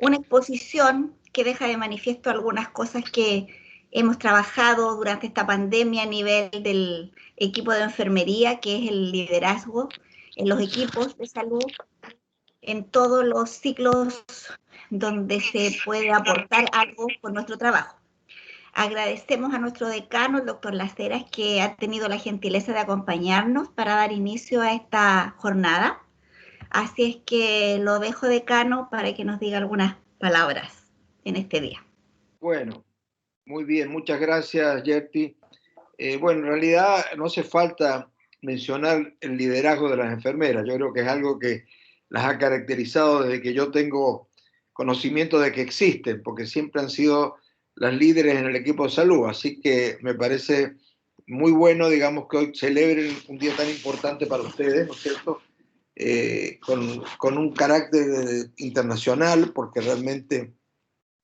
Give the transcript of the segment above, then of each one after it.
una exposición que deja de manifiesto algunas cosas que hemos trabajado durante esta pandemia a nivel del equipo de enfermería, que es el liderazgo en los equipos de salud, en todos los ciclos donde se puede aportar algo con nuestro trabajo. Agradecemos a nuestro decano, el doctor Laceras, que ha tenido la gentileza de acompañarnos para dar inicio a esta jornada. Así es que lo dejo, decano, para que nos diga algunas palabras en este día. Bueno, muy bien, muchas gracias, Yerti. Bueno, en realidad no hace falta mencionar el liderazgo de las enfermeras. Yo creo que es algo que las ha caracterizado desde que yo tengo conocimiento de que existen, porque siempre han sido las líderes en el equipo de salud. Así que me parece muy bueno, digamos, que hoy celebren un día tan importante para ustedes, ¿no es cierto? Con un carácter internacional, porque realmente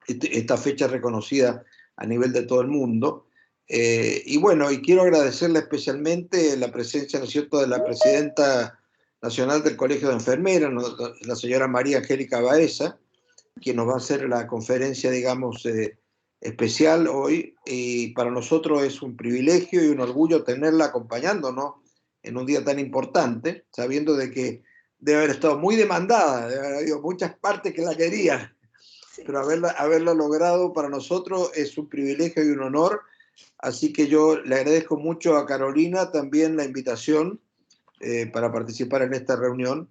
esta fecha es reconocida a nivel de todo el mundo. Y bueno, y quiero agradecerle especialmente la presencia, ¿no es cierto?, de la presidenta nacional del Colegio de Enfermeras, ¿no?, la señora María Angélica Baeza, quien nos va a hacer la conferencia, digamos, especial hoy. Y para nosotros es un privilegio y un orgullo tenerla acompañándonos en un día tan importante, sabiendo de que debe haber estado muy demandada, debe haber habido muchas partes que la querían, pero haberla logrado para nosotros es un privilegio y un honor. Así que yo le agradezco mucho a Carolina también la invitación para participar en esta reunión.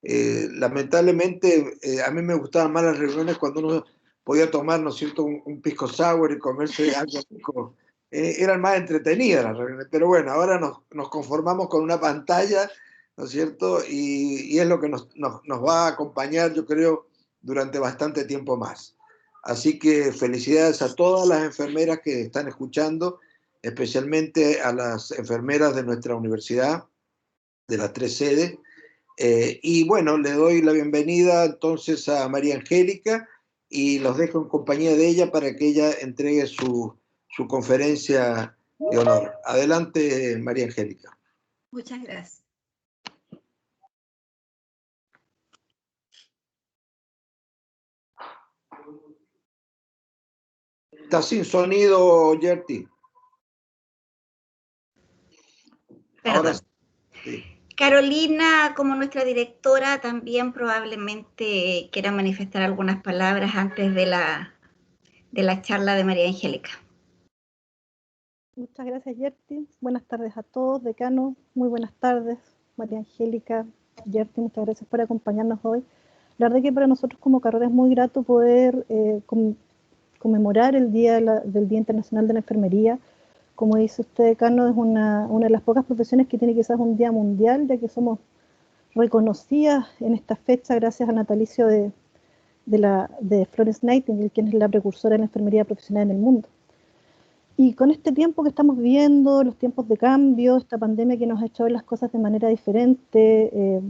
Lamentablemente, a mí me gustaban más las reuniones cuando uno podía tomar, ¿no es cierto?, un pisco sour y comerse algo rico. Eran más entretenidas las reuniones, pero bueno, ahora nos conformamos con una pantalla, ¿no es cierto? Y es lo que nos va a acompañar, yo creo, durante bastante tiempo más. Así que felicidades a todas las enfermeras que están escuchando, especialmente a las enfermeras de nuestra universidad, de las 3 sedes. Y bueno, le doy la bienvenida entonces a María Angélica y los dejo en compañía de ella para que ella entregue su conferencia de honor. Adelante, María Angélica. Muchas gracias. Está sin sonido, Yerti. Ahora sí. Carolina, como nuestra directora, también probablemente quiera manifestar algunas palabras antes de la charla de María Angélica. Muchas gracias, Yerti. Buenas tardes a todos, decano. Muy buenas tardes, María Angélica, Yerti, muchas gracias por acompañarnos hoy. La verdad que para nosotros como carrera es muy grato poder conmemorar el Día del Día Internacional de la Enfermería. Como dice usted, decano, es una de las pocas profesiones que tiene quizás un día mundial, ya que somos reconocidas en esta fecha gracias al natalicio de Florence Nightingale, quien es la precursora de la enfermería profesional en el mundo. Y con este tiempo que estamos viviendo, los tiempos de cambio, esta pandemia que nos ha hecho ver las cosas de manera diferente,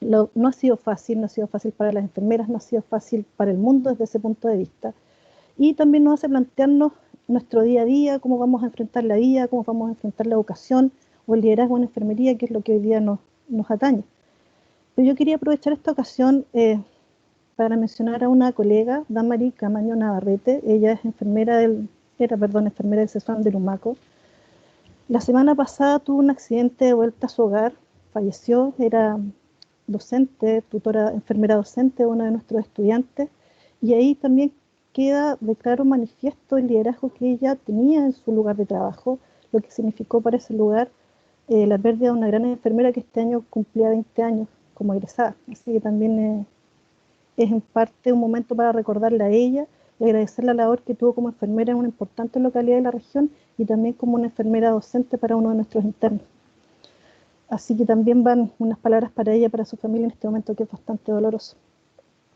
no ha sido fácil para las enfermeras, no ha sido fácil para el mundo desde ese punto de vista. Y también nos hace plantearnos nuestro día a día, cómo vamos a enfrentar la vida, cómo vamos a enfrentar la educación o el liderazgo en enfermería, que es lo que hoy día nos atañe. Pero yo quería aprovechar esta ocasión para mencionar a una colega, Damari Camaño Navarrete. Ella es enfermera enfermera del CESFAM de Lumaco. La semana pasada tuvo un accidente de vuelta a su hogar, falleció, era docente, tutora, enfermera docente de uno de nuestros estudiantes, y ahí también queda de claro manifiesto el liderazgo que ella tenía en su lugar de trabajo, lo que significó para ese lugar la pérdida de una gran enfermera que este año cumplía 20 años como egresada. Así que también es en parte un momento para recordarla a ella y agradecer la labor que tuvo como enfermera en una importante localidad de la región y también como una enfermera docente para uno de nuestros internos. Así que también van unas palabras para ella, para su familia en este momento que es bastante doloroso.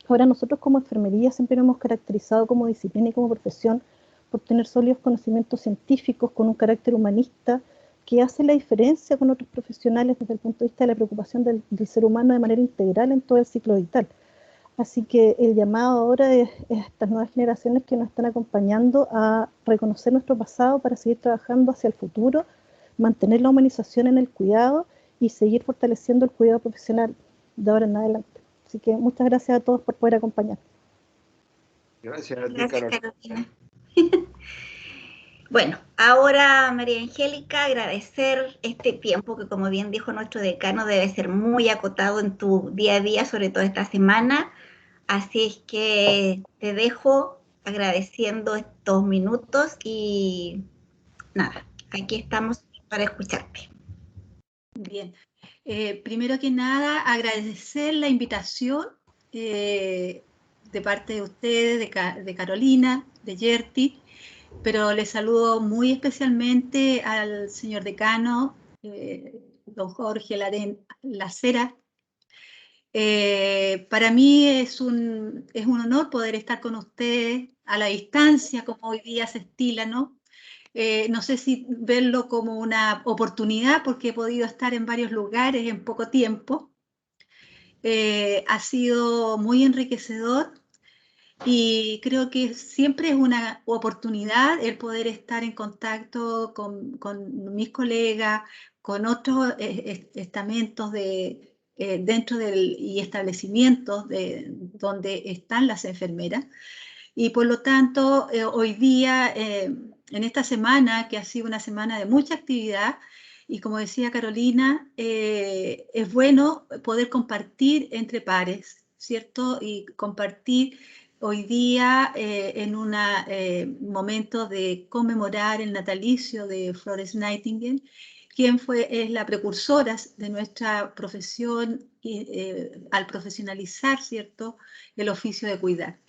Ahora, nosotros como enfermería siempre nos hemos caracterizado como disciplina y como profesión por tener sólidos conocimientos científicos con un carácter humanista que hace la diferencia con otros profesionales desde el punto de vista de la preocupación del ser humano de manera integral en todo el ciclo vital. Así que el llamado ahora es a estas nuevas generaciones que nos están acompañando a reconocer nuestro pasado para seguir trabajando hacia el futuro, mantener la humanización en el cuidado y seguir fortaleciendo el cuidado profesional de ahora en adelante. Así que muchas gracias a todos por poder acompañar. Gracias a ti, Gracias, Carolina. Carolina. Bueno, ahora María Angélica, agradecer este tiempo que, como bien dijo nuestro decano, debe ser muy acotado en tu día a día, sobre todo esta semana. Así es que te dejo agradeciendo estos minutos y nada, aquí estamos para escucharte. Bien, primero que nada agradecer la invitación de parte de ustedes, de Carolina, de Yerti, pero les saludo muy especialmente al señor decano, don Jorge Lacera. Para mí es un honor poder estar con ustedes a la distancia, como hoy día se estila, ¿no? No sé si verlo como una oportunidad, porque he podido estar en varios lugares en poco tiempo. Ha sido muy enriquecedor y creo que siempre es una oportunidad el poder estar en contacto con mis colegas, con otros estamentos dentro y establecimientos donde están las enfermeras. Y por lo tanto, hoy día, en esta semana, que ha sido una semana de mucha actividad, y como decía Carolina, es bueno poder compartir entre pares, ¿cierto? Y compartir hoy día en un momento de conmemorar el natalicio de Florence Nightingale, quien es la precursora de nuestra profesión al profesionalizar, ¿cierto?, el oficio de cuidar.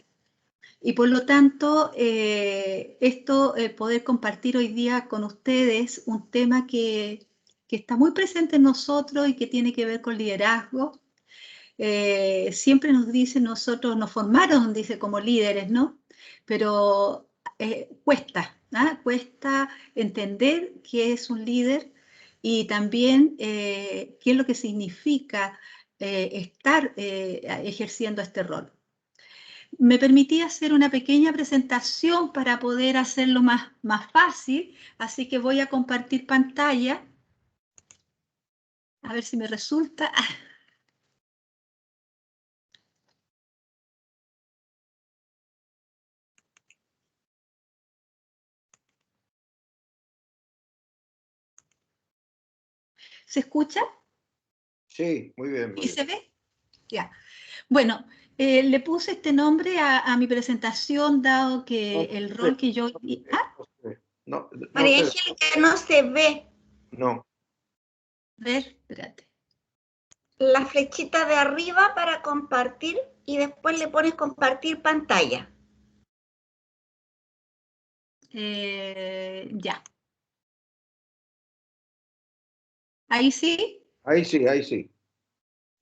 Y por lo tanto, poder compartir hoy día con ustedes un tema que está muy presente en nosotros y que tiene que ver con liderazgo. Siempre nos dicen, nosotros nos formaron, dice, como líderes, ¿no? Pero cuesta, ¿ah? Cuesta entender qué es un líder y también qué es lo que significa estar ejerciendo este rol. Me permití hacer una pequeña presentación para poder hacerlo más fácil, así que voy a compartir pantalla. A ver si me resulta. ¿Se escucha? Sí, muy bien. ¿Y se ve? Ya. Bueno, le puse este nombre a mi presentación, dado que el rol que yo... No, María Angélica, no se ve. No. A ver, espérate. La flechita de arriba para compartir y después le pones compartir pantalla. Ya. ¿Ahí sí? Ahí sí, ahí sí.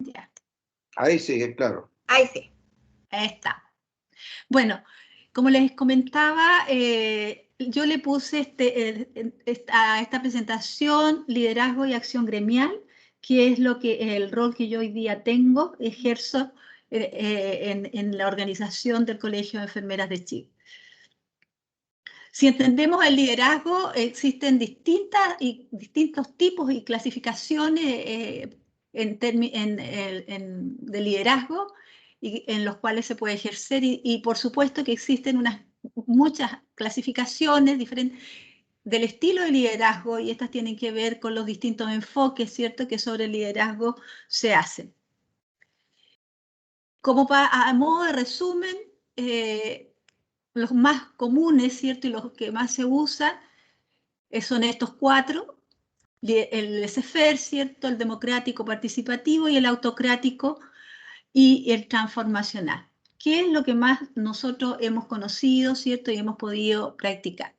Ya. Ahí sí, claro. Ahí sí. Ahí está. Bueno, como les comentaba, yo le puse a esta presentación liderazgo y acción gremial, que es el rol que yo hoy día tengo, ejerzo en la organización del Colegio de Enfermeras de Chile. Si entendemos el liderazgo, existen distintos tipos y clasificaciones de liderazgo y en los cuales se puede ejercer y por supuesto que existen muchas clasificaciones diferentes del estilo de liderazgo y estas tienen que ver con los distintos enfoques, ¿cierto?, que sobre el liderazgo se hacen. Como a modo de resumen, los más comunes, ¿cierto?, y los que más se usan son estos cuatro: el laissez-faire, ¿cierto?, el democrático participativo y el autocrático y el transformacional, que es lo que más nosotros hemos conocido, ¿cierto?, y hemos podido practicar.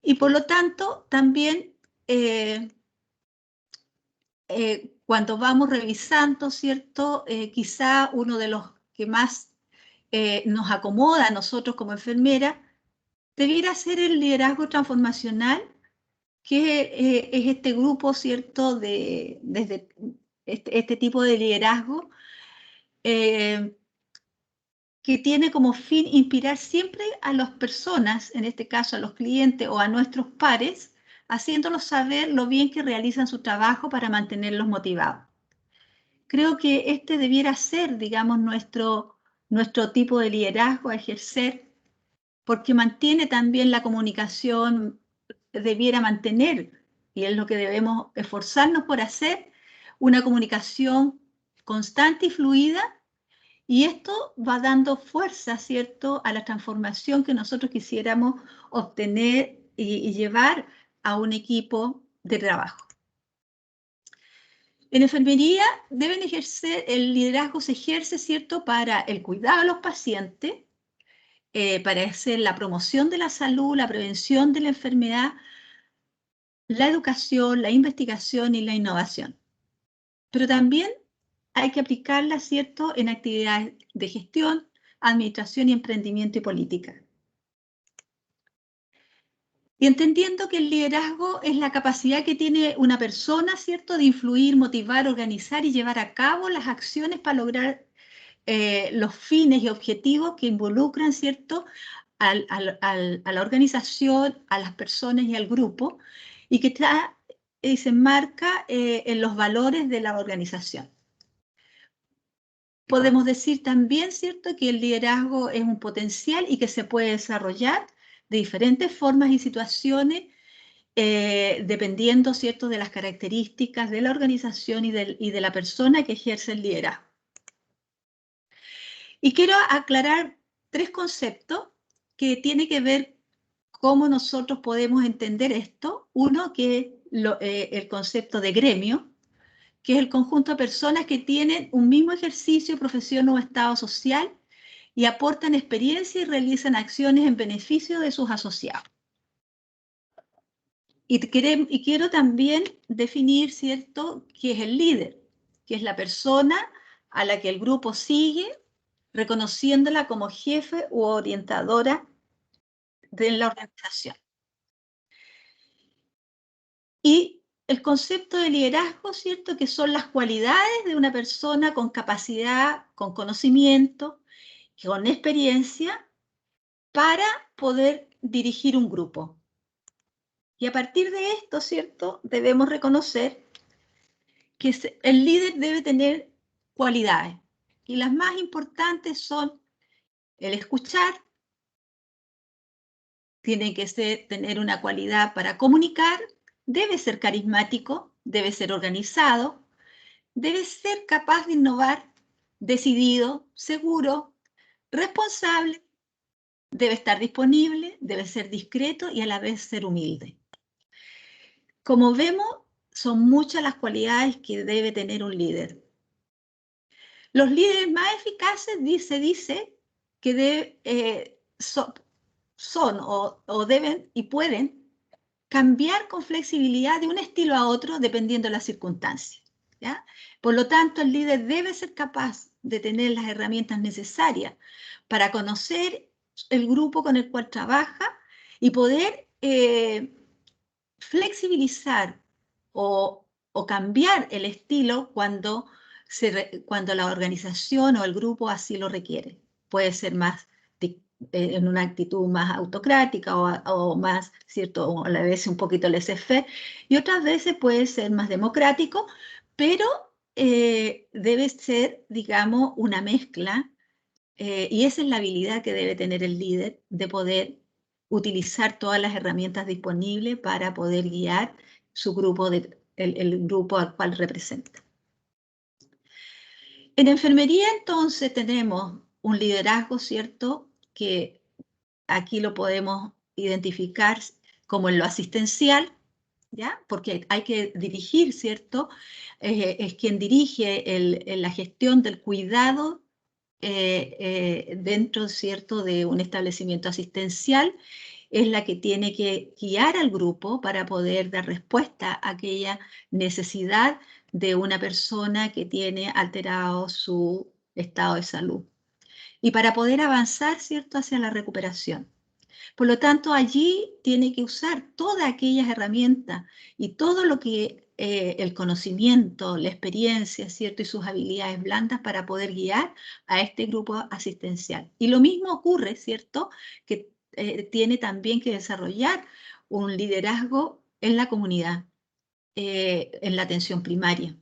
Y por lo tanto, también cuando vamos revisando, ¿cierto?, quizá uno de los que más nos acomoda a nosotros como enfermera debiera ser el liderazgo transformacional, que es este grupo, ¿cierto?, desde este tipo de liderazgo que tiene como fin inspirar siempre a las personas, en este caso a los clientes o a nuestros pares, haciéndolos saber lo bien que realizan su trabajo para mantenerlos motivados. Creo que este debiera ser, digamos, nuestro tipo de liderazgo a ejercer, porque mantiene también la comunicación, debiera mantener, y es lo que debemos esforzarnos por hacer, una comunicación constante y fluida, y esto va dando fuerza, ¿cierto?, a la transformación que nosotros quisiéramos obtener y llevar a un equipo de trabajo. En enfermería deben ejercer, el liderazgo se ejerce, ¿cierto?, para el cuidado de los pacientes, para hacer la promoción de la salud, la prevención de la enfermedad, la educación, la investigación y la innovación. Pero también hay que aplicarla, ¿cierto?, en actividades de gestión, administración y emprendimiento y política. Y entendiendo que el liderazgo es la capacidad que tiene una persona, ¿cierto?, de influir, motivar, organizar y llevar a cabo las acciones para lograr los fines y objetivos que involucran, ¿cierto?, a la organización, a las personas y al grupo, y que se enmarca en los valores de la organización. Podemos decir también, ¿cierto?, que el liderazgo es un potencial y que se puede desarrollar de diferentes formas y situaciones, dependiendo, ¿cierto?, de las características de la organización y de la persona que ejerce el liderazgo. Y quiero aclarar 3 conceptos que tienen que ver cómo nosotros podemos entender esto. Uno, que es el concepto de gremio, que es el conjunto de personas que tienen un mismo ejercicio, profesión o estado social y aportan experiencia y realizan acciones en beneficio de sus asociados. Y quiero también definir, ¿cierto?, qué es el líder, que es la persona a la que el grupo sigue, reconociéndola como jefe u orientadora de la organización. Y el concepto de liderazgo, ¿cierto?, que son las cualidades de una persona con capacidad, con conocimiento, con experiencia, para poder dirigir un grupo. Y a partir de esto, ¿cierto?, debemos reconocer que el líder debe tener cualidades. Y las más importantes son el escuchar, tiene que tener una cualidad para comunicar, debe ser carismático, debe ser organizado, debe ser capaz de innovar, decidido, seguro, responsable, debe estar disponible, debe ser discreto y a la vez ser humilde. Como vemos, son muchas las cualidades que debe tener un líder. Los líderes más eficaces se dice que son o deben y pueden cambiar con flexibilidad de un estilo a otro dependiendo de las circunstancias, ¿ya? Por lo tanto, el líder debe ser capaz de tener las herramientas necesarias para conocer el grupo con el cual trabaja y poder flexibilizar o cambiar el estilo cuando la organización o el grupo así lo requiere. Puede ser más en una actitud más autocrática o más, ¿cierto?, o a la vez un poquito laissez-faire, y otras veces puede ser más democrático, pero debe ser, digamos, una mezcla, y esa es la habilidad que debe tener el líder, de poder utilizar todas las herramientas disponibles para poder guiar su grupo, el grupo al cual representa. En enfermería, entonces, tenemos un liderazgo, ¿cierto?, que aquí lo podemos identificar como en lo asistencial, ¿ya? Porque hay que dirigir, ¿cierto? Es quien dirige la gestión del cuidado dentro, ¿cierto?, de un establecimiento asistencial. Es la que tiene que guiar al grupo para poder dar respuesta a aquella necesidad de una persona que tiene alterado su estado de salud. Y para poder avanzar, ¿cierto?, hacia la recuperación. Por lo tanto, allí tiene que usar todas aquellas herramientas y todo lo que el conocimiento, la experiencia, ¿cierto?, y sus habilidades blandas para poder guiar a este grupo asistencial. Y lo mismo ocurre, ¿cierto?, que tiene también que desarrollar un liderazgo en la comunidad, en la atención primaria.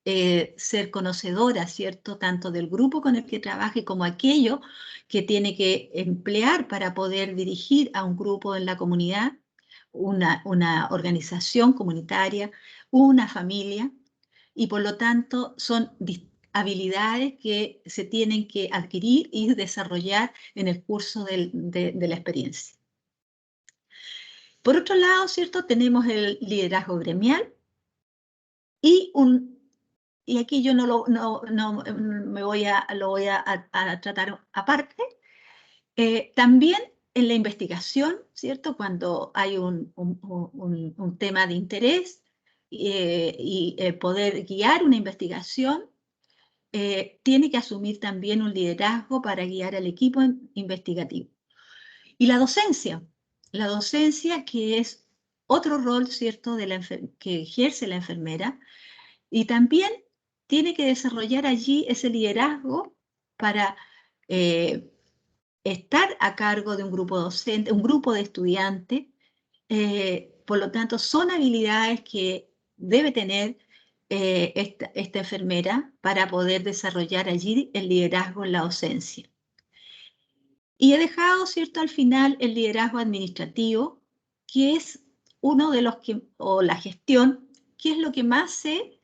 ser conocedora, ¿cierto? Tanto del grupo con el que trabaje como aquello que tiene que emplear para poder dirigir a un grupo en la comunidad, una organización comunitaria, una familia, y por lo tanto son habilidades que se tienen que adquirir y desarrollar en el curso de la experiencia. Por otro lado, ¿cierto? Tenemos el liderazgo gremial y aquí yo lo voy a tratar aparte. También en la investigación, ¿cierto? Cuando hay un tema de interés y poder guiar una investigación, tiene que asumir también un liderazgo para guiar al equipo investigativo. Y la docencia que es otro rol, ¿cierto?, que ejerce la enfermera, y también tiene que desarrollar allí ese liderazgo para estar a cargo de un grupo docente, un grupo de estudiantes. Por lo tanto, son habilidades que debe tener esta enfermera para poder desarrollar allí el liderazgo en la docencia. Y he dejado, ¿cierto?, al final el liderazgo administrativo, que es uno de los que, o la gestión, que es lo que más se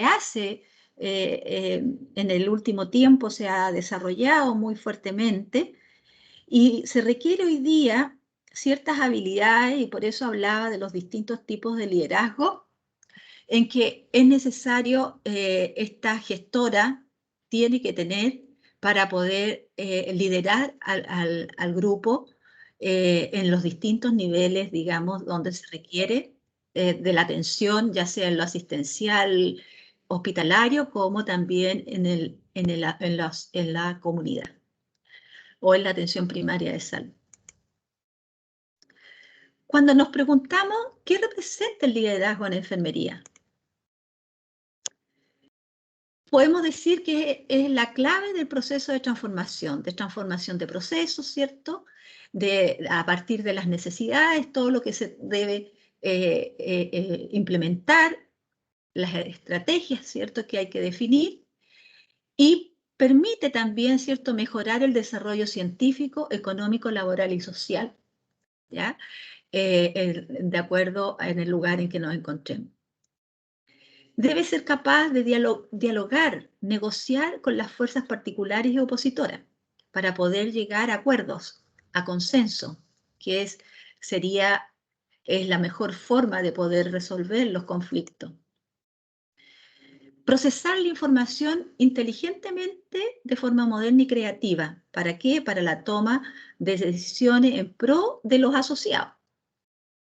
hace en el último tiempo, se ha desarrollado muy fuertemente, y se requiere hoy día ciertas habilidades, y por eso hablaba de los distintos tipos de liderazgo, en que es necesario esta gestora tiene que tener para poder liderar al grupo en los distintos niveles, digamos, donde se requiere de la atención, ya sea en lo asistencial hospitalario, como también en la comunidad o en la atención primaria de salud. Cuando nos preguntamos qué representa el liderazgo en enfermería, podemos decir que es la clave del proceso de transformación de procesos, ¿cierto? A partir de las necesidades, todo lo que se debe implementar, las estrategias, ¿cierto?, que hay que definir, y permite también, ¿cierto?, mejorar el desarrollo científico, económico, laboral y social, ¿ya? De acuerdo en el lugar en que nos encontremos. Debe ser capaz de dialogar, negociar con las fuerzas particulares y opositoras para poder llegar a acuerdos, a consenso, que es la mejor forma de poder resolver los conflictos. Procesar la información inteligentemente de forma moderna y creativa. ¿Para qué? Para la toma de decisiones en pro de los asociados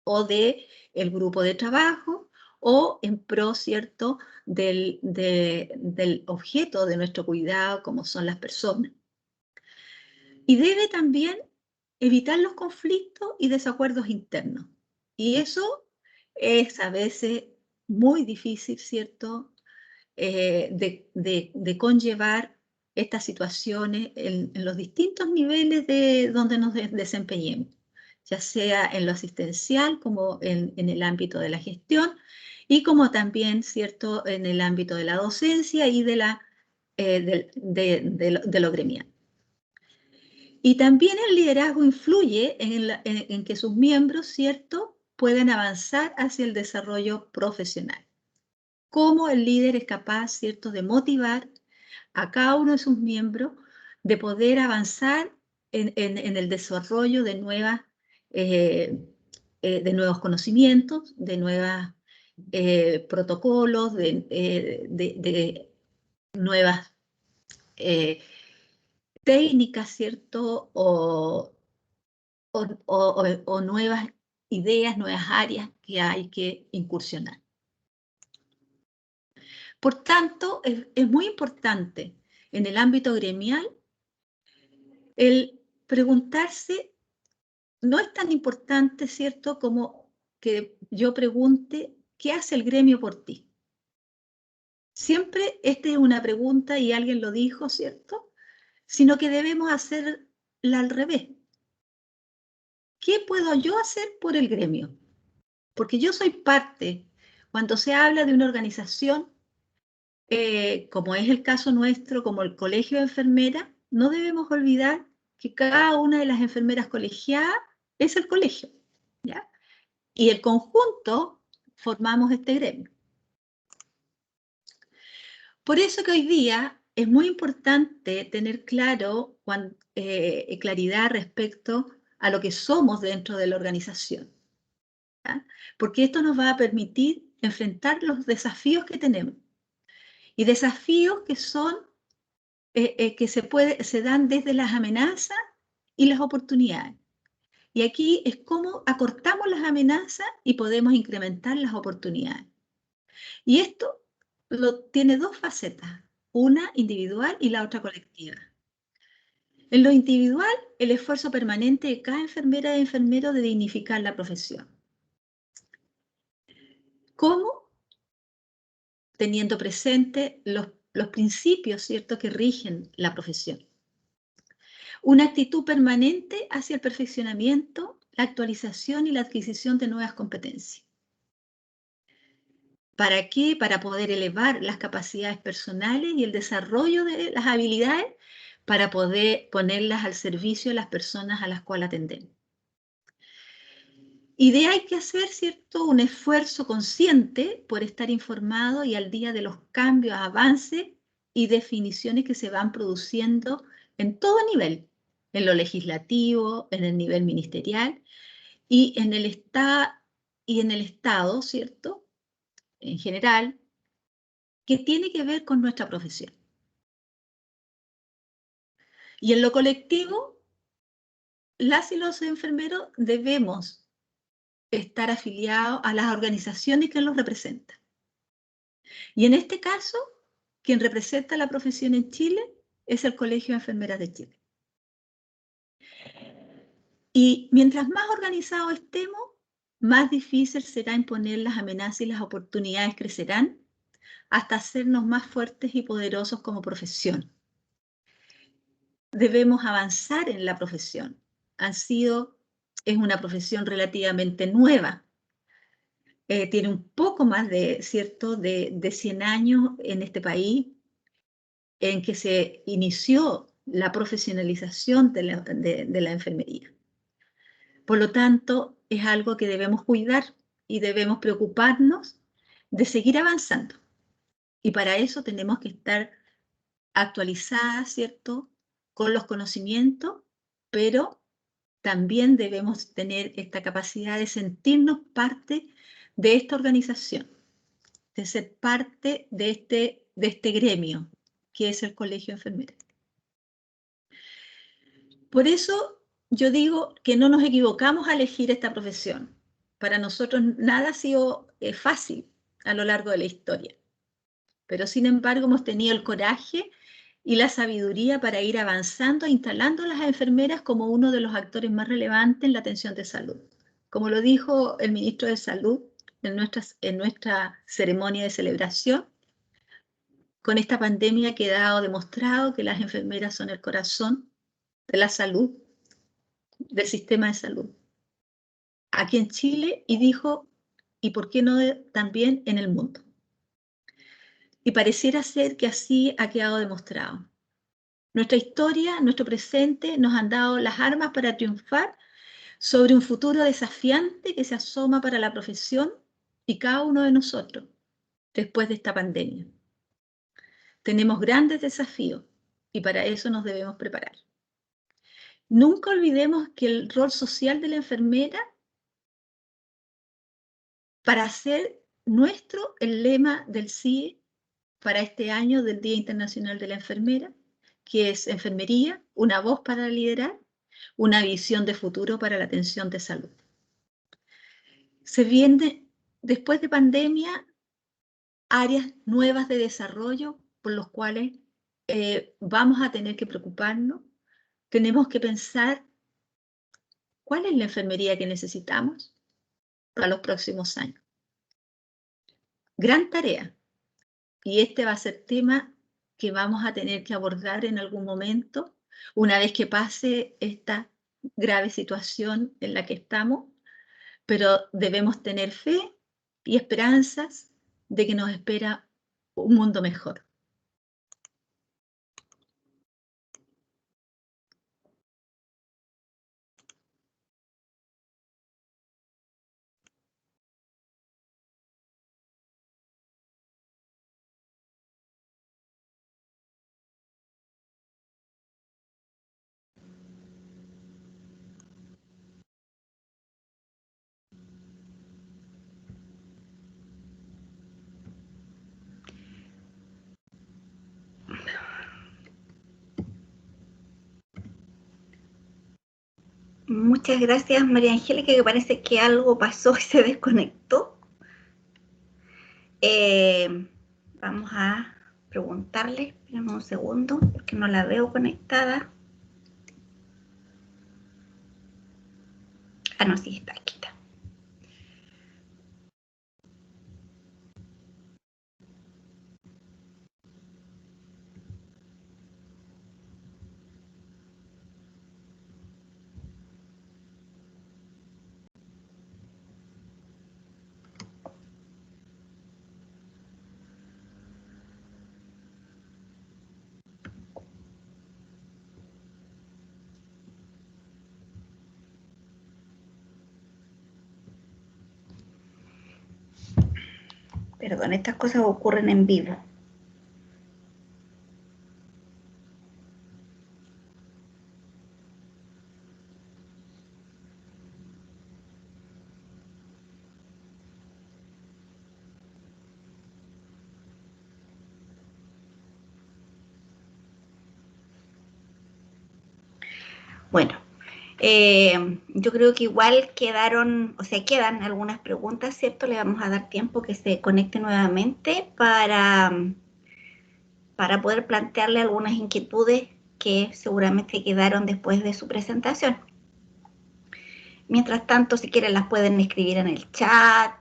o del grupo de trabajo, o en pro, ¿cierto?, del objeto de nuestro cuidado, como son las personas. Y debe también evitar los conflictos y desacuerdos internos. Y eso es a veces muy difícil, ¿cierto?, de conllevar estas situaciones en los distintos niveles de donde nos desempeñemos, ya sea en lo asistencial como en el ámbito de la gestión, y como también, ¿cierto?, en el ámbito de la docencia y de lo gremial. Y también el liderazgo influye en que sus miembros, ¿cierto?, puedan avanzar hacia el desarrollo profesional. Cómo el líder es capaz, ¿cierto?, de motivar a cada uno de sus miembros de poder avanzar en el desarrollo de nuevos conocimientos, de nuevos protocolos, de nuevas técnicas, ¿cierto?, o nuevas ideas, nuevas áreas que hay que incursionar. Por tanto, es muy importante en el ámbito gremial el preguntarse, no es tan importante, ¿cierto?, como que yo pregunte, ¿qué hace el gremio por ti? Siempre esta es una pregunta y alguien lo dijo, ¿cierto?, sino que debemos hacerla al revés. ¿Qué puedo yo hacer por el gremio? Porque yo soy parte. Cuando se habla de una organización, como es el caso nuestro, como el Colegio de Enfermeras, no debemos olvidar que cada una de las enfermeras colegiadas es el colegio, ¿ya? Y el conjunto formamos este gremio. Por eso que hoy día es muy importante tener claridad respecto a lo que somos dentro de la organización, ¿ya? Porque esto nos va a permitir enfrentar los desafíos que tenemos. Y desafíos que son, que se dan desde las amenazas y las oportunidades. Y aquí es cómo acortamos las amenazas y podemos incrementar las oportunidades. Y esto tiene dos facetas, una individual y la otra colectiva. En lo individual, el esfuerzo permanente de cada enfermera y enfermero de dignificar la profesión. ¿Cómo? Teniendo presente los principios, ¿cierto?, que rigen la profesión. Una actitud permanente hacia el perfeccionamiento, la actualización y la adquisición de nuevas competencias. ¿Para qué? Para poder elevar las capacidades personales y el desarrollo de las habilidades para poder ponerlas al servicio de las personas a las cuales atendemos. Y de hay que hacer, ¿cierto?, un esfuerzo consciente por estar informado y al día de los cambios, avances y definiciones que se van produciendo en todo nivel, en lo legislativo, en el nivel ministerial y en el Estado, ¿cierto?, en general, que tiene que ver con nuestra profesión. Y en lo colectivo, las y los enfermeros debemos estar afiliados a las organizaciones que los representan. Y en este caso, quien representa la profesión en Chile es el Colegio de Enfermeras de Chile. Y mientras más organizados estemos, más difícil será imponer las amenazas y las oportunidades crecerán hasta hacernos más fuertes y poderosos como profesión. Debemos avanzar en la profesión. Es una profesión relativamente nueva. Tiene un poco más de 100 años en este país, en que se inició la profesionalización de la enfermería. Por lo tanto, es algo que debemos cuidar y debemos preocuparnos de seguir avanzando. Y para eso tenemos que estar actualizadas, ¿cierto?, con los conocimientos, pero también debemos tener esta capacidad de sentirnos parte de esta organización, de ser parte de este gremio, que es el Colegio de Enfermeras. Por eso yo digo que no nos equivocamos a elegir esta profesión. Para nosotros nada ha sido fácil a lo largo de la historia, pero sin embargo hemos tenido el coraje y la sabiduría para ir avanzando, instalando a las enfermeras como uno de los actores más relevantes en la atención de salud. Como lo dijo el ministro de Salud en nuestra ceremonia de celebración, con esta pandemia ha quedado demostrado que las enfermeras son el corazón de la salud, del sistema de salud. Aquí en Chile, y dijo, ¿y por qué no también en el mundo? Y pareciera ser que así ha quedado demostrado. Nuestra historia, nuestro presente, nos han dado las armas para triunfar sobre un futuro desafiante que se asoma para la profesión y cada uno de nosotros después de esta pandemia. Tenemos grandes desafíos y para eso nos debemos preparar. Nunca olvidemos que el rol social de la enfermera, para hacer nuestro el lema del CIE para este año del Día Internacional de la Enfermera, que es enfermería, una voz para liderar, una visión de futuro para la atención de salud. Se viene, después de pandemia, áreas nuevas de desarrollo por los cuales vamos a tener que preocuparnos. Tenemos que pensar cuál es la enfermería que necesitamos para los próximos años. Gran tarea. Y este va a ser tema que vamos a tener que abordar en algún momento, una vez que pase esta grave situación en la que estamos, pero debemos tener fe y esperanzas de que nos espera un mundo mejor. Muchas gracias, María Angélica, que parece que algo pasó y se desconectó. Vamos a preguntarle, espérame un segundo, porque no la veo conectada. Ah, no, sí, está aquí. Está. Perdón, estas cosas ocurren en vivo. Bueno, yo creo que igual quedaron, o sea, quedan algunas preguntas, ¿cierto? Le vamos a dar tiempo que se conecte nuevamente para poder plantearle algunas inquietudes que seguramente quedaron después de su presentación. Mientras tanto, si quieren las pueden escribir en el chat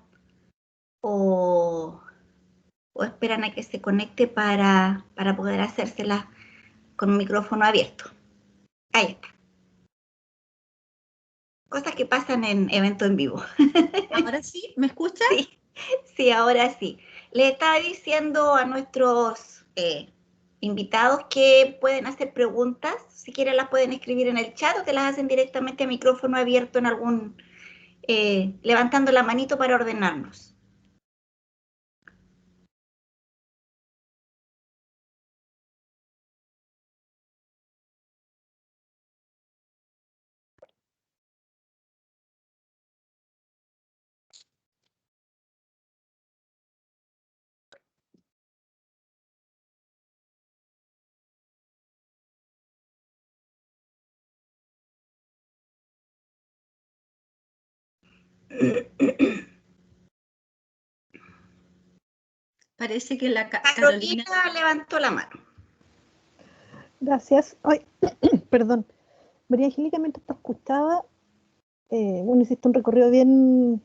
o esperan a que se conecte para poder hacérselas con un micrófono abierto. Ahí está. Cosas que pasan en evento en vivo. ¿Ahora sí? ¿Me escucha? Sí, sí, ahora sí. Le estaba diciendo a nuestros invitados que pueden hacer preguntas. Si quieren las pueden escribir en el chat o que las hacen directamente a micrófono abierto en algún... levantando la manito para ordenarnos. Parece que la Carolina levantó la mano. Gracias. Ay, perdón. María Angélica, mientras te escuchaba, bueno, hiciste un recorrido bien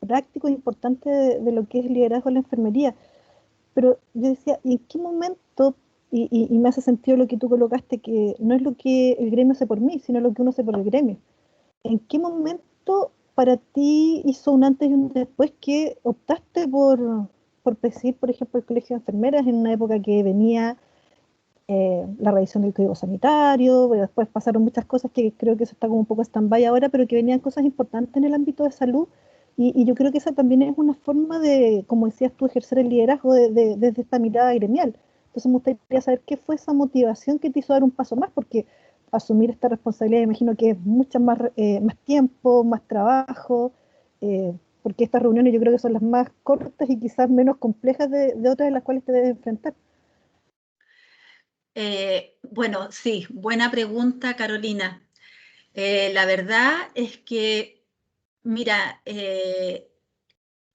práctico e importante de lo que es el liderazgo en la enfermería. Pero yo decía, ¿y en qué momento? Y me hace sentido lo que tú colocaste, que no es lo que el gremio hace por mí, sino lo que uno hace por el gremio. ¿En qué momento para ti hizo un antes y un después que optaste por presidir, por ejemplo, el colegio de enfermeras en una época que venía la revisión del código sanitario, pero después pasaron muchas cosas que creo que eso está como un poco stand-by ahora, pero que venían cosas importantes en el ámbito de salud, y yo creo que esa también es una forma de, como decías tú, ejercer el liderazgo desde esta mirada gremial. Entonces me gustaría saber qué fue esa motivación que te hizo dar un paso más, porque asumir esta responsabilidad imagino que es mucho más, más tiempo, más trabajo, porque estas reuniones yo creo que son las más cortas y quizás menos complejas de otras en las cuales te debes enfrentar. Bueno, sí, buena pregunta, Carolina. La verdad es que, mira,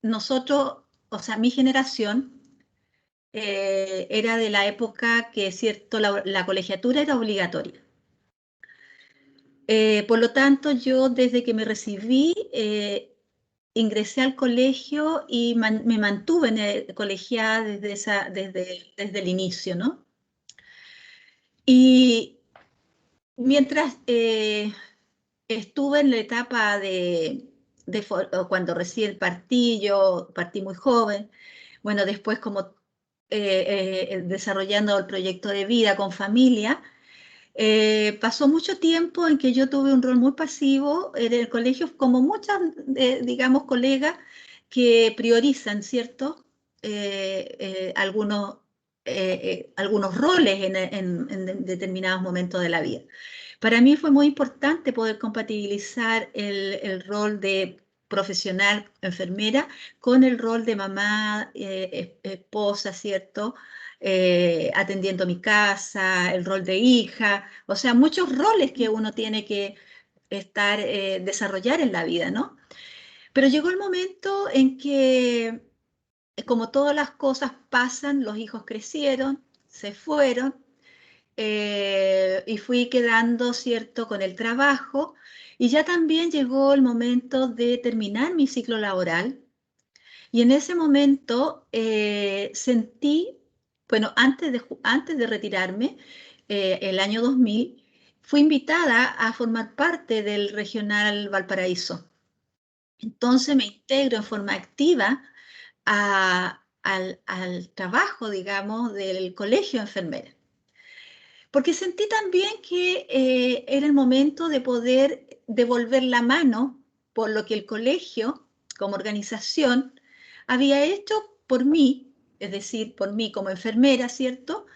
nosotros, o sea, mi generación era de la época que, cierto, la colegiatura era obligatoria. Por lo tanto, yo desde que me recibí, ingresé al colegio y me mantuve en el colegiada desde el inicio, ¿no? Y mientras estuve en la etapa cuando recién partí, yo partí muy joven, bueno, después como desarrollando el proyecto de vida con familia, pasó mucho tiempo en que yo tuve un rol muy pasivo en el colegio, como muchas, digamos, colegas que priorizan, ¿cierto? Algunos roles en determinados momentos de la vida. Para mí fue muy importante poder compatibilizar el rol de profesional enfermera con el rol de mamá, esposa, ¿cierto? Atendiendo mi casa, el rol de hija, o sea, muchos roles que uno tiene que desarrollar en la vida, ¿no? Pero llegó el momento en que, como todas las cosas pasan, los hijos crecieron, se fueron, y fui quedando, ¿cierto?, con el trabajo, y ya también llegó el momento de terminar mi ciclo laboral, y en ese momento sentí, bueno, antes de retirarme, el año 2000, fui invitada a formar parte del Regional Valparaíso. Entonces me integro en forma activa al trabajo, digamos, del colegio de enfermeras. Porque sentí también que era el momento de poder devolver la mano por lo que el colegio, como organización, había hecho por mí, es decir, por mí como enfermera, ¿cierto?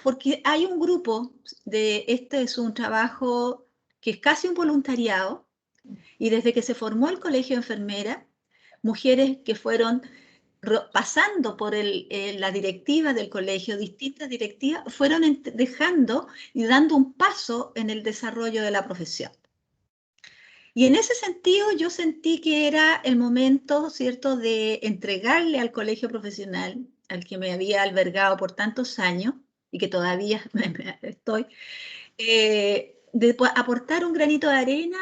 Porque hay un grupo este es un trabajo que es casi un voluntariado, y desde que se formó el colegio de enfermera, mujeres que fueron pasando por la directiva del colegio, distintas directivas, fueron dejando y dando un paso en el desarrollo de la profesión. Y en ese sentido yo sentí que era el momento, ¿cierto?, de entregarle al colegio profesional, al que me había albergado por tantos años y que todavía estoy, de aportar un granito de arena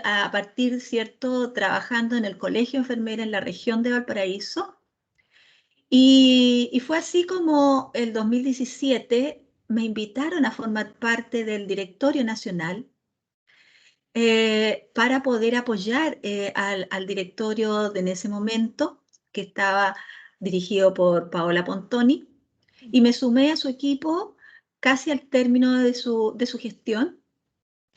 a partir, ¿cierto?, trabajando en el colegio enfermera en la región de Valparaíso. Y fue así como el 2017 me invitaron a formar parte del directorio nacional para poder apoyar al directorio en ese momento, que estaba dirigido por Paola Pontoni, y me sumé a su equipo casi al término de su gestión,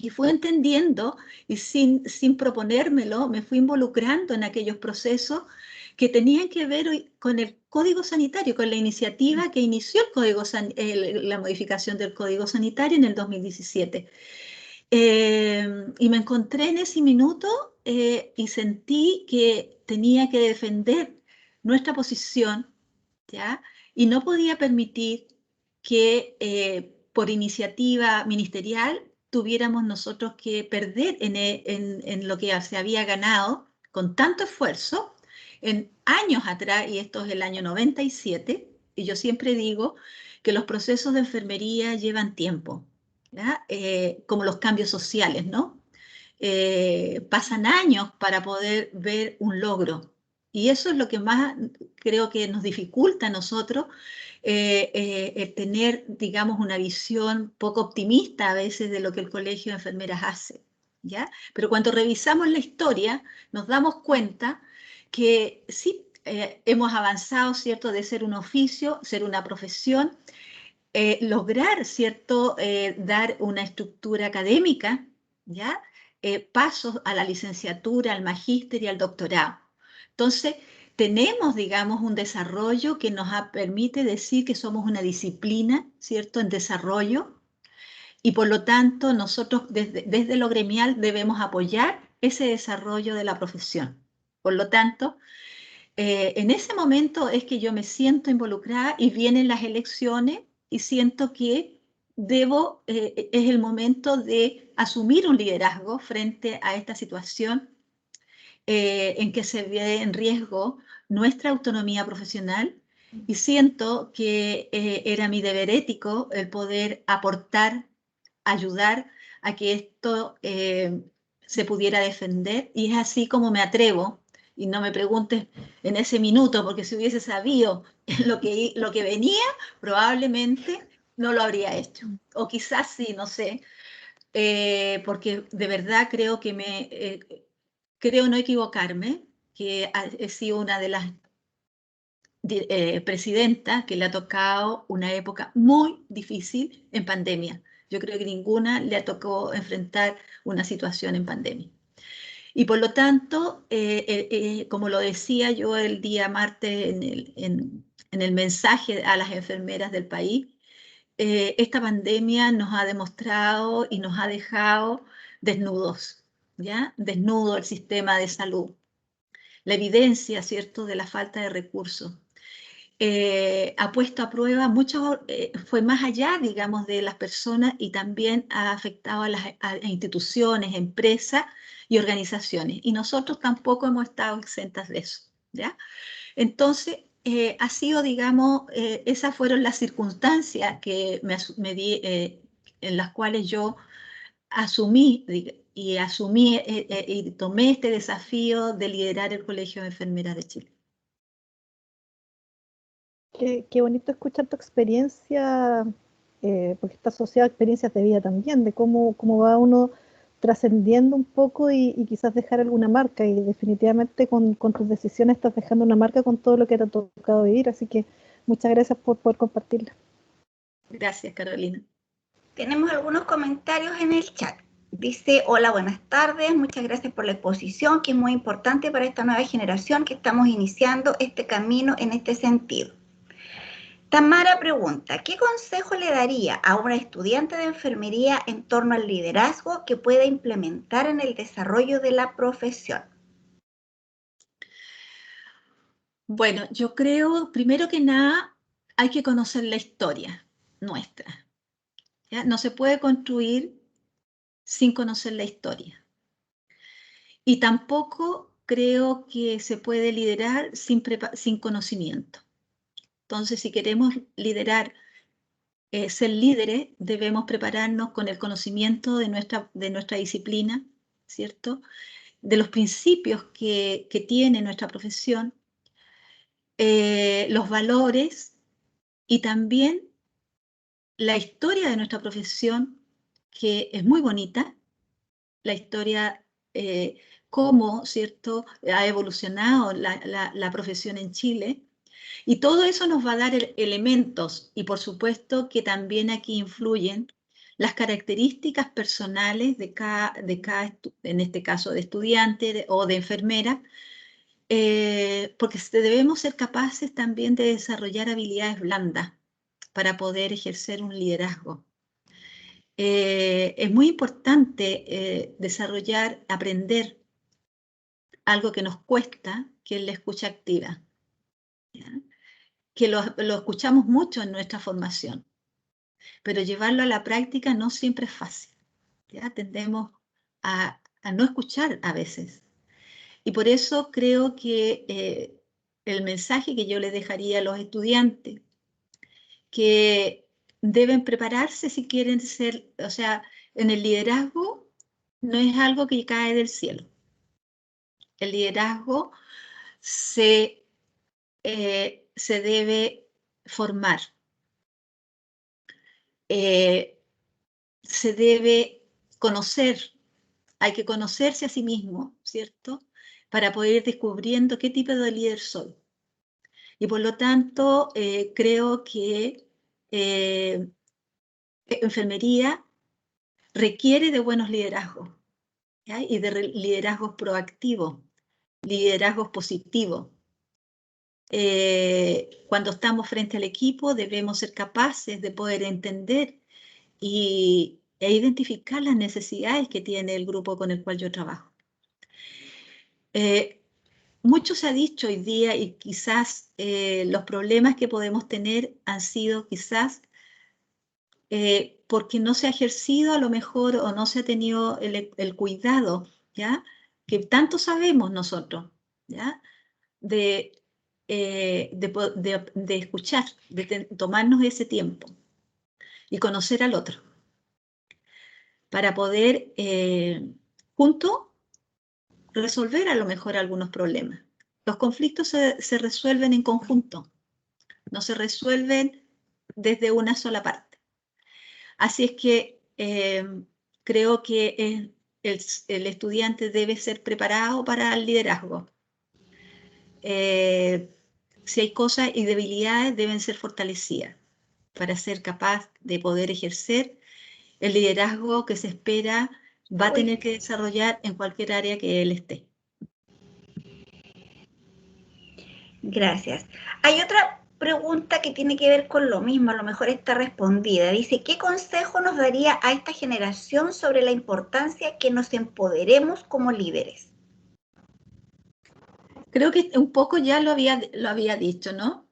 y fui entendiendo, y sin proponérmelo, me fui involucrando en aquellos procesos que tenían que ver con el Código Sanitario, con la iniciativa que inició la modificación del Código Sanitario en el 2017. Y me encontré en ese minuto y sentí que tenía que defender nuestra posición, ¿ya? Y no podía permitir que por iniciativa ministerial tuviéramos nosotros que perder en lo que se había ganado con tanto esfuerzo en años atrás, y esto es el año 97, y yo siempre digo que los procesos de enfermería llevan tiempo, como los cambios sociales, ¿no? Pasan años para poder ver un logro. Y eso es lo que más creo que nos dificulta a nosotros, el tener, digamos, una visión poco optimista a veces de lo que el colegio de enfermeras hace, ¿ya? Pero cuando revisamos la historia, nos damos cuenta que sí, hemos avanzado, ¿cierto?, de ser un oficio, ser una profesión, lograr, ¿cierto?, dar una estructura académica, ¿ya? Pasos a la licenciatura, al magíster y al doctorado. Entonces, tenemos, digamos, un desarrollo que nos permite decir que somos una disciplina, ¿cierto?, en desarrollo, y por lo tanto nosotros desde lo gremial debemos apoyar ese desarrollo de la profesión. Por lo tanto, en ese momento es que yo me siento involucrada y vienen las elecciones y siento que es el momento de asumir un liderazgo frente a esta situación en que se ve en riesgo nuestra autonomía profesional, y siento que era mi deber ético el poder aportar, ayudar a que esto se pudiera defender, y es así como me atrevo. Y no me preguntes en ese minuto, porque si hubiese sabido lo que venía, probablemente no lo habría hecho. O quizás sí, no sé, porque de verdad creo que creo no equivocarme, que he sido una de las presidentas que le ha tocado una época muy difícil en pandemia. Yo creo que ninguna le ha tocado enfrentar una situación en pandemia. Y por lo tanto, como lo decía yo el día martes en el mensaje a las enfermeras del país, esta pandemia nos ha demostrado y nos ha dejado desnudos, ¿ya? Desnudo el sistema de salud. La evidencia, ¿cierto?, de la falta de recursos. Ha puesto a prueba mucho, fue más allá, digamos, de las personas y también ha afectado a instituciones, empresas y organizaciones. Y nosotros tampoco hemos estado exentas de eso, ¿ya? Entonces, ha sido, digamos, esas fueron las circunstancias que en las cuales yo asumí y tomé este desafío de liderar el Colegio de Enfermeras de Chile. Qué bonito escuchar tu experiencia, porque está asociada a experiencias de vida también, de cómo va uno trascendiendo un poco y quizás dejar alguna marca. Y definitivamente con tus decisiones estás dejando una marca con todo lo que te ha tocado vivir. Así que muchas gracias por poder compartirla. Gracias, Carolina. Tenemos algunos comentarios en el chat. Dice, hola, buenas tardes, muchas gracias por la exposición, que es muy importante para esta nueva generación que estamos iniciando este camino en este sentido. Tamara pregunta, ¿qué consejo le daría a una estudiante de enfermería en torno al liderazgo que pueda implementar en el desarrollo de la profesión? Bueno, yo creo, primero que nada, hay que conocer la historia nuestra, ¿ya? No se puede construir sin conocer la historia. Y tampoco creo que se puede liderar sin conocimiento. Entonces, si queremos liderar, ser líderes, debemos prepararnos con el conocimiento de nuestra disciplina, ¿cierto? De los principios que tiene nuestra profesión, los valores y también la historia de nuestra profesión, que es muy bonita, la historia, cómo, ¿cierto?, ha evolucionado la profesión en Chile. Y todo eso nos va a dar elementos y por supuesto que también aquí influyen las características personales de cada en este caso de estudiante o de enfermera, porque debemos ser capaces también de desarrollar habilidades blandas para poder ejercer un liderazgo. Es muy importante desarrollar, aprender algo que nos cuesta, que es la escucha activa, ¿ya? Que lo escuchamos mucho en nuestra formación, pero llevarlo a la práctica no siempre es fácil, ¿ya? Tendemos a no escuchar a veces. Y por eso creo que el mensaje que yo le dejaría a los estudiantes, que deben prepararse si quieren ser, o sea, en el liderazgo no es algo que cae del cielo. El liderazgo se debe formar. Se debe conocer, hay que conocerse a sí mismo, ¿cierto? Para poder ir descubriendo qué tipo de líder soy. Y por lo tanto, creo que enfermería requiere de buenos liderazgos, ¿ya? Y de liderazgos proactivos, liderazgos positivos. Cuando estamos frente al equipo debemos ser capaces de poder entender e identificar las necesidades que tiene el grupo con el cual yo trabajo. Mucho se ha dicho hoy día y quizás los problemas que podemos tener han sido quizás porque no se ha ejercido a lo mejor o no se ha tenido el cuidado, ¿ya? Que tanto sabemos nosotros, ¿ya? De escuchar, de tomarnos ese tiempo y conocer al otro para poder juntos resolver a lo mejor algunos problemas. Los conflictos se resuelven en conjunto, no se resuelven desde una sola parte. Así es que creo que el estudiante debe ser preparado para el liderazgo. si hay cosas y debilidades, deben ser fortalecidas para ser capaz de poder ejercer el liderazgo que se espera va a tener que desarrollar en cualquier área que él esté. Gracias. Hay otra pregunta que tiene que ver con lo mismo, a lo mejor está respondida. Dice, ¿qué consejo nos daría a esta generación sobre la importancia que nos empoderemos como líderes? Creo que un poco ya lo había dicho, ¿no?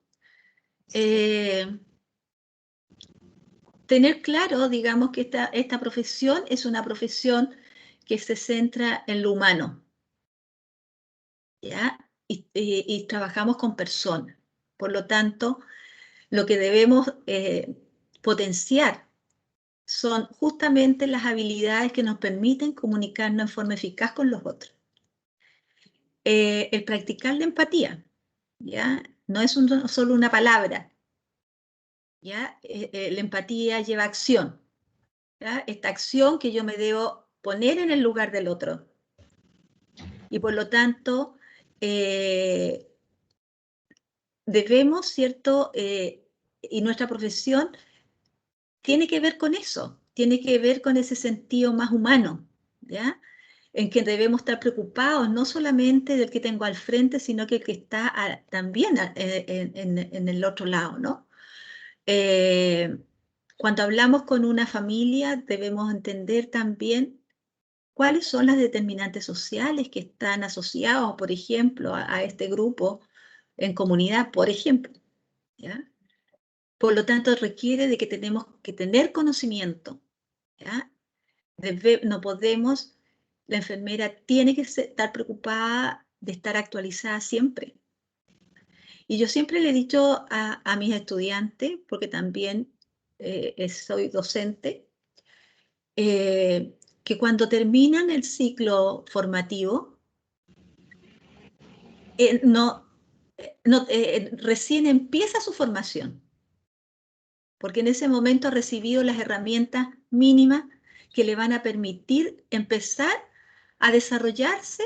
Tener claro, digamos, que esta profesión es una profesión que se centra en lo humano, ¿ya? Y trabajamos con personas. Por lo tanto, lo que debemos potenciar son justamente las habilidades que nos permiten comunicarnos en forma eficaz con los otros. El practicar la empatía, ¿ya? No es solo una palabra, ¿ya? La empatía lleva acción, ¿ya? Esta acción que yo me debo poner en el lugar del otro. Y por lo tanto, debemos, ¿cierto? Y nuestra profesión tiene que ver con eso, tiene que ver con ese sentido más humano, ¿ya? En que debemos estar preocupados no solamente del que tengo al frente, sino que el que está también en el otro lado, ¿no? Cuando hablamos con una familia, debemos entender también cuáles son las determinantes sociales que están asociados, por ejemplo, a este grupo en comunidad, por ejemplo, ¿ya? Por lo tanto, requiere de que tenemos que tener conocimiento, ¿ya? No podemos, la enfermera tiene que estar preocupada de estar actualizada siempre. Y yo siempre le he dicho a mis estudiantes, porque también soy docente, que cuando terminan el ciclo formativo, recién empieza su formación, porque en ese momento ha recibido las herramientas mínimas que le van a permitir empezar a desarrollarse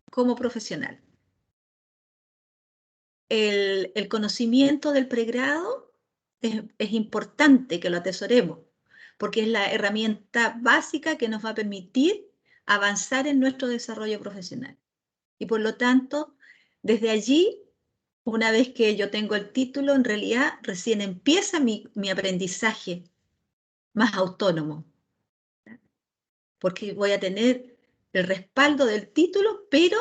como profesional. El conocimiento del pregrado es importante que lo atesoremos, porque es la herramienta básica que nos va a permitir avanzar en nuestro desarrollo profesional. Y por lo tanto, desde allí, una vez que yo tengo el título, en realidad recién empieza mi aprendizaje más autónomo, porque voy a tener el respaldo del título, pero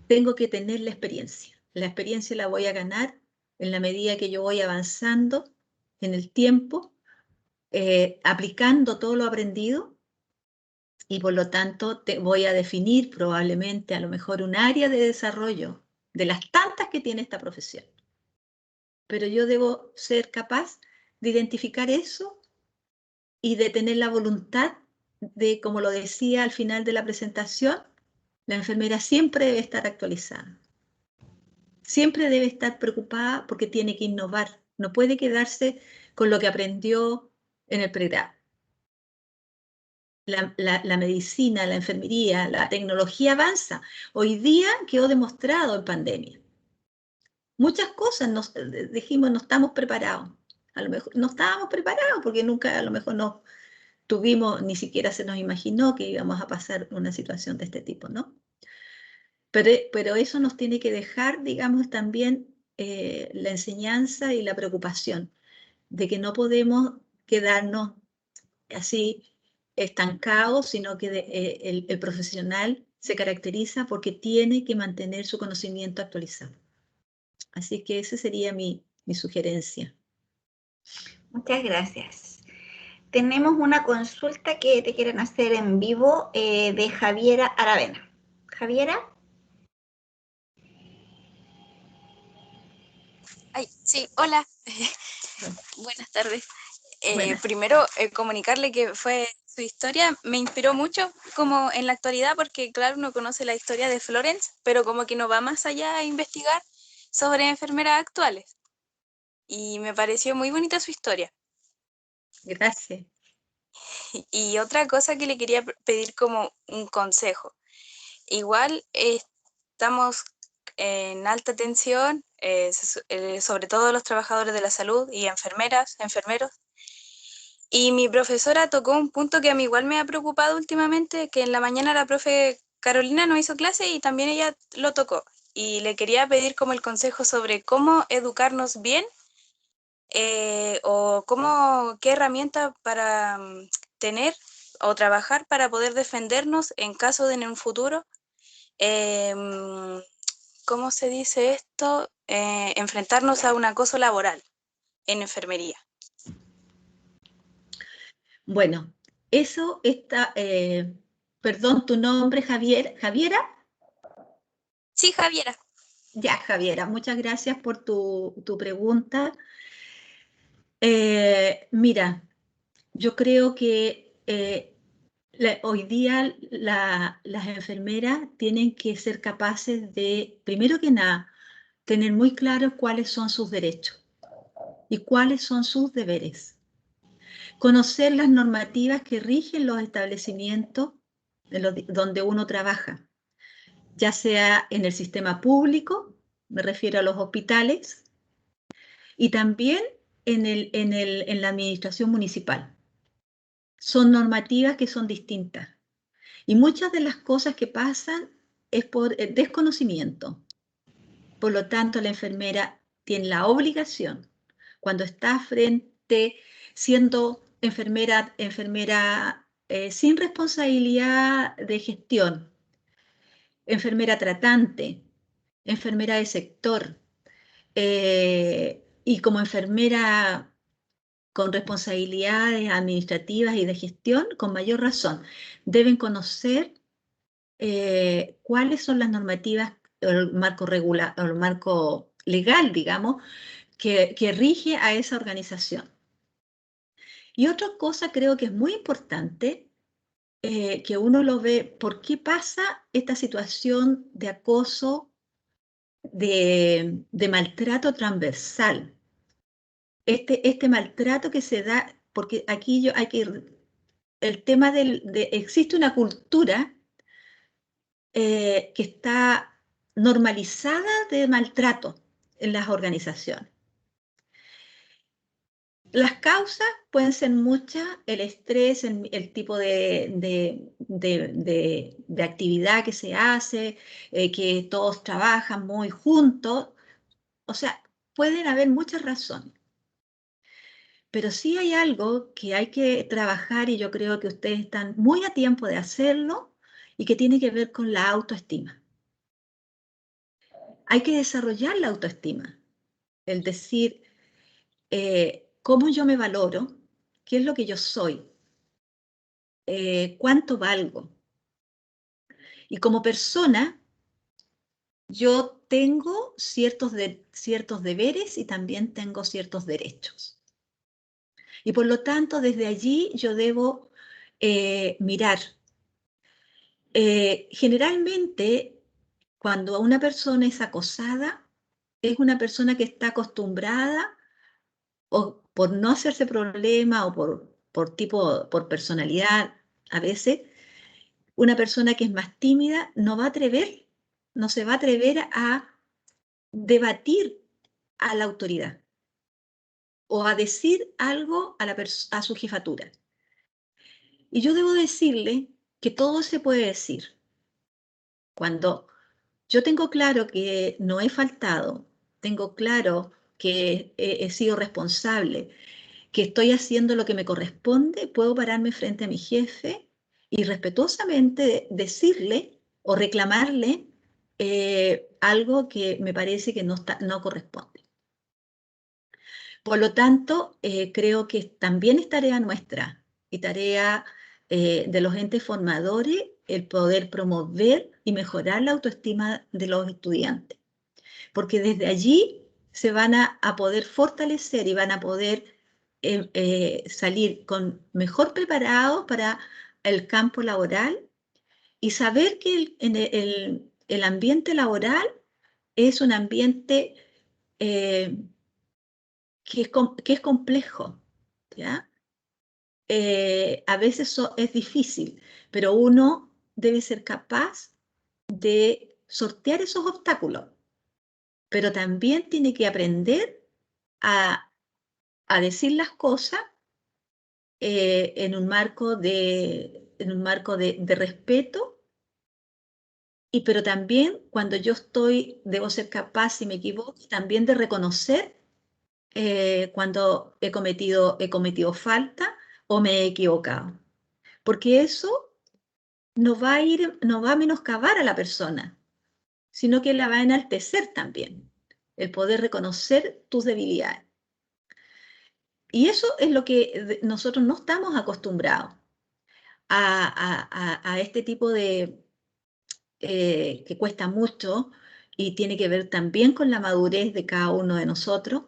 tengo que tener la experiencia. La experiencia la voy a ganar en la medida que yo voy avanzando en el tiempo, aplicando todo lo aprendido, y por lo tanto voy a definir probablemente a lo mejor un área de desarrollo de las tantas que tiene esta profesión. Pero yo debo ser capaz de identificar eso y de tener la voluntad de, como lo decía al final de la presentación, la enfermera siempre debe estar actualizada. Siempre debe estar preocupada porque tiene que innovar. No puede quedarse con lo que aprendió en el pregrado. La medicina, la enfermería, la tecnología avanza. Hoy día quedó demostrado en pandemia. Muchas cosas dijimos no estamos preparados. A lo mejor no estábamos preparados porque nunca a lo mejor no tuvimos, ni siquiera se nos imaginó que íbamos a pasar una situación de este tipo, ¿no? Pero eso nos tiene que dejar, digamos, también la enseñanza y la preocupación de que no podemos quedarnos así estancados, sino que el profesional se caracteriza porque tiene que mantener su conocimiento actualizado. Así que esa sería mi sugerencia. Muchas gracias. Tenemos una consulta que te quieren hacer en vivo de Javiera Aravena. Javiera. Ay, sí, hola. Buenas tardes. Buenas. Primero, comunicarle que su historia me inspiró mucho como en la actualidad, porque claro, uno conoce la historia de Florence, pero como que no va más allá a investigar sobre enfermeras actuales. Y me pareció muy bonita su historia. Gracias. Y otra cosa que le quería pedir como un consejo. Igual estamos en alta tensión, sobre todo los trabajadores de la salud y enfermeras, enfermeros. Y mi profesora tocó un punto que a mí igual me ha preocupado últimamente, que en la mañana la profe Carolina nos hizo clase y también ella lo tocó. Y le quería pedir como el consejo sobre cómo educarnos bien o qué herramienta para tener o trabajar para poder defendernos en caso de en un futuro. ¿Cómo se dice esto? Enfrentarnos a un acoso laboral en enfermería. Bueno, eso está, perdón, tu nombre, ¿Javiera? Sí, Javiera. Ya, Javiera, muchas gracias por tu pregunta. Mira, yo creo que hoy día las enfermeras tienen que ser capaces de, primero que nada, tener muy claros cuáles son sus derechos y cuáles son sus deberes. Conocer las normativas que rigen los establecimientos donde uno trabaja, ya sea en el sistema público, me refiero a los hospitales, y también en la administración municipal. Son normativas que son distintas. Y muchas de las cosas que pasan es por desconocimiento. Por lo tanto, la enfermera tiene la obligación, cuando está siendo enfermera sin responsabilidad de gestión, enfermera tratante, enfermera de sector, y como enfermera con responsabilidades administrativas y de gestión, con mayor razón, deben conocer cuáles son las normativas, el marco regular, o el marco legal, digamos, que rige a esa organización. Y otra cosa creo que es muy importante, que uno lo ve, ¿por qué pasa esta situación de acoso, de maltrato transversal? Este maltrato que se da, porque aquí el tema existe una cultura que está normalizada de maltrato en las organizaciones. Las causas pueden ser muchas, el estrés, el tipo de actividad que se hace, que todos trabajan muy juntos. O sea, pueden haber muchas razones. Pero sí hay algo que hay que trabajar y yo creo que ustedes están muy a tiempo de hacerlo y que tiene que ver con la autoestima. Hay que desarrollar la autoestima, el decir, cómo yo me valoro, qué es lo que yo soy, cuánto valgo. Y como persona, yo tengo ciertos deberes y también tengo ciertos derechos. Y por lo tanto, desde allí yo debo mirar. Generalmente, cuando una persona es acosada, es una persona que está acostumbrada, o por no hacerse problema, o por personalidad, a veces, una persona que es más tímida no se va a atrever a debatir a la autoridad o a decir algo a su jefatura. Y yo debo decirle que todo se puede decir. Cuando yo tengo claro que no he faltado, tengo claro que he sido responsable, que estoy haciendo lo que me corresponde, puedo pararme frente a mi jefe y respetuosamente decirle o reclamarle algo que me parece que no corresponde. Por lo tanto, creo que también es tarea nuestra y tarea de los entes formadores el poder promover y mejorar la autoestima de los estudiantes. Porque desde allí se van a poder fortalecer y van a poder salir mejor preparados para el campo laboral y saber que el ambiente laboral es un ambiente que es complejo, ¿ya? A veces es difícil, pero uno debe ser capaz de sortear esos obstáculos. pero también tiene que aprender a decir las cosas en un marco de respeto, pero también cuando yo debo ser capaz, si me equivoco, también de reconocer cuando he cometido falta o me he equivocado. Porque eso no va a menoscabar a la persona, sino que la va a enaltecer también, el poder reconocer tus debilidades. Y eso es lo que nosotros no estamos acostumbrados a este tipo de, que cuesta mucho y tiene que ver también con la madurez de cada uno de nosotros,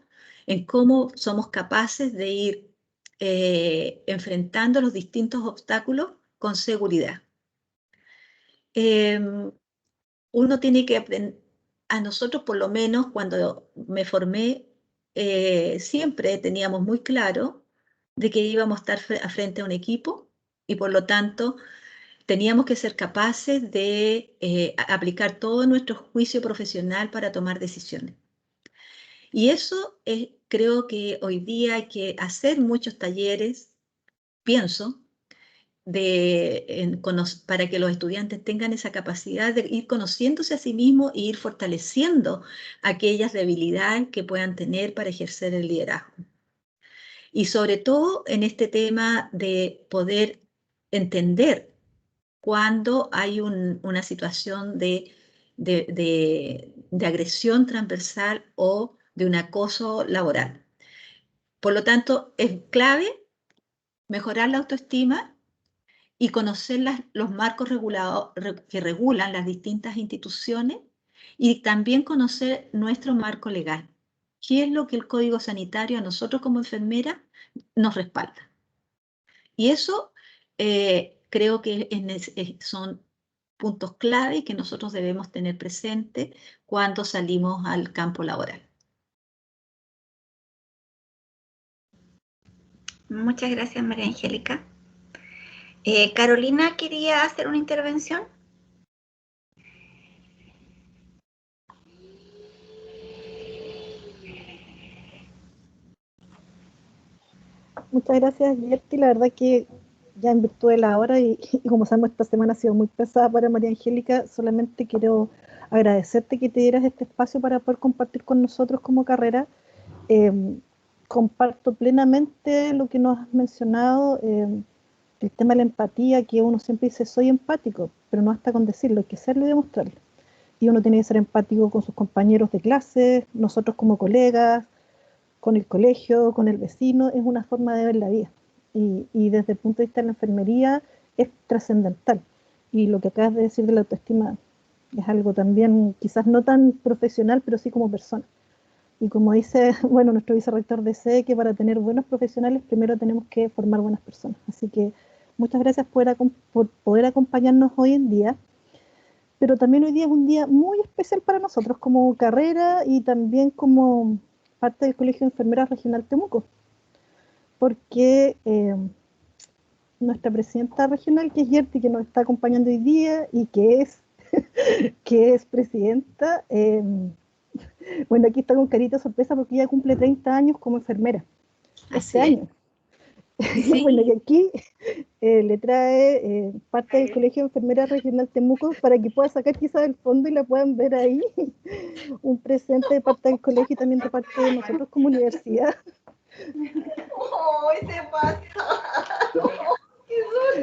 en cómo somos capaces de ir enfrentando los distintos obstáculos con seguridad. Uno tiene que aprender, a nosotros por lo menos cuando me formé, siempre teníamos muy claro de que íbamos a estar frente a un equipo y por lo tanto teníamos que ser capaces de aplicar todo nuestro juicio profesional para tomar decisiones. Y eso creo que hoy día hay que hacer muchos talleres, pienso, para que los estudiantes tengan esa capacidad de ir conociéndose a sí mismos e ir fortaleciendo aquellas debilidades que puedan tener para ejercer el liderazgo. Y sobre todo en este tema de poder entender cuando hay una situación de agresión transversal o de un acoso laboral. Por lo tanto, es clave mejorar la autoestima y conocer los marcos que regulan las distintas instituciones y también conocer nuestro marco legal. ¿Qué es lo que el Código Sanitario a nosotros como enfermeras nos respalda? Y eso creo que son puntos clave que nosotros debemos tener presente cuando salimos al campo laboral. Muchas gracias, María Angélica. Carolina quería hacer una intervención. Muchas gracias, Yerti. La verdad que ya en virtud de la hora y como sabemos esta semana ha sido muy pesada para María Angélica, solamente quiero agradecerte que te dieras este espacio para poder compartir con nosotros como carrera. Comparto plenamente lo que nos has mencionado, el tema de la empatía, que uno siempre dice soy empático, pero no basta con decirlo, hay que serlo y demostrarlo. Y uno tiene que ser empático con sus compañeros de clase, nosotros como colegas, con el colegio, con el vecino, es una forma de ver la vida. Y desde el punto de vista de la enfermería es trascendental. Y lo que acabas de decir de la autoestima es algo también quizás no tan profesional, pero sí como persona. Y como dice, bueno, nuestro vicerrector de SEE, que para tener buenos profesionales primero tenemos que formar buenas personas. Así que muchas gracias por poder acompañarnos hoy en día. Pero también hoy día es un día muy especial para nosotros como carrera y también como parte del Colegio de Enfermeras Regional Temuco, porque nuestra presidenta regional, que es Yerti, que nos está acompañando hoy día y que es presidenta, bueno, aquí está con carita de sorpresa porque ella cumple 30 años como enfermera este año. Sí. Bueno, y aquí le trae parte del Colegio de Enfermeras Regional Temuco para que pueda sacar quizás el fondo y la puedan ver ahí. Un presente de parte del colegio y también de parte de nosotros como universidad. ¡Oh, se pasa!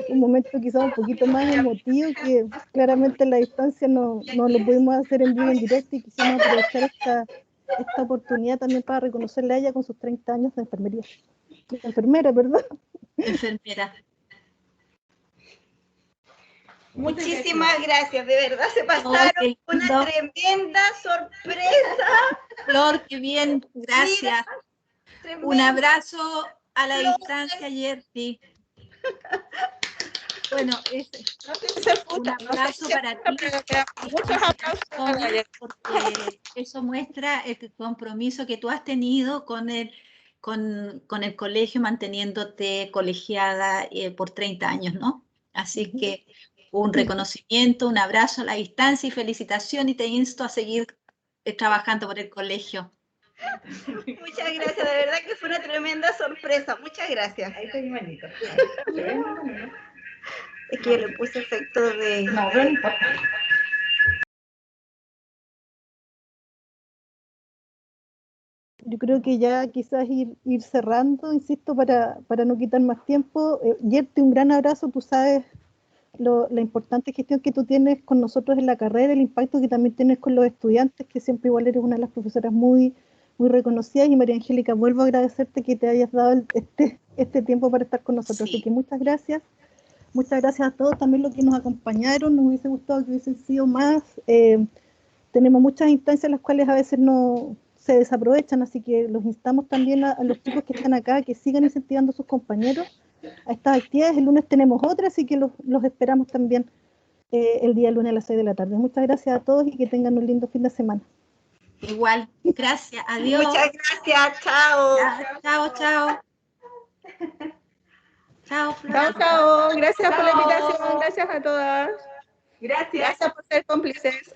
Un momento quizás un poquito más emotivo que claramente en la distancia no lo pudimos hacer en vivo en directo y quisimos aprovechar esta oportunidad también para reconocerle a ella con sus 30 años de enfermería. Enfermera, perdón. Enfermera. Muchísimas gracias, de verdad se pasaron una tremenda sorpresa. Flor, qué bien, gracias. Mira, un abrazo a la distancia, Yerti. Bueno, un abrazo para ti. Muchos aplausos para Yerti. Porque eso muestra el compromiso que tú has tenido con el colegio, manteniéndote colegiada por 30 años, ¿no? Así que un reconocimiento, un abrazo a la distancia y felicitación, y te insto a seguir trabajando por el colegio. Muchas gracias, de verdad que fue una tremenda sorpresa. Muchas gracias. Ahí está mi manito. Es que yo le puse efecto de... No, pero no importa. Yo creo que ya quizás ir cerrando, insisto, para no quitar más tiempo. Yerti, un gran abrazo, tú sabes la importante gestión que tú tienes con nosotros en la carrera, el impacto que también tienes con los estudiantes, que siempre igual eres una de las profesoras muy, muy reconocidas. Y María Angélica, vuelvo a agradecerte que te hayas dado este tiempo para estar con nosotros. Sí. Así que muchas gracias. Muchas gracias a todos también los que nos acompañaron. Nos hubiese gustado que hubiesen sido más. Tenemos muchas instancias en las cuales a veces no se desaprovechan, así que los instamos también a los chicos que están acá, que sigan incentivando a sus compañeros a estas actividades. El lunes tenemos otras, así que los esperamos también el día lunes a las 6 de la tarde. Muchas gracias a todos y que tengan un lindo fin de semana. Igual, gracias, adiós. Muchas gracias, chao. Chao, chao. Chao, Flor. Chao, chao. Gracias por la invitación. Gracias a todas. Gracias. Gracias por ser cómplices.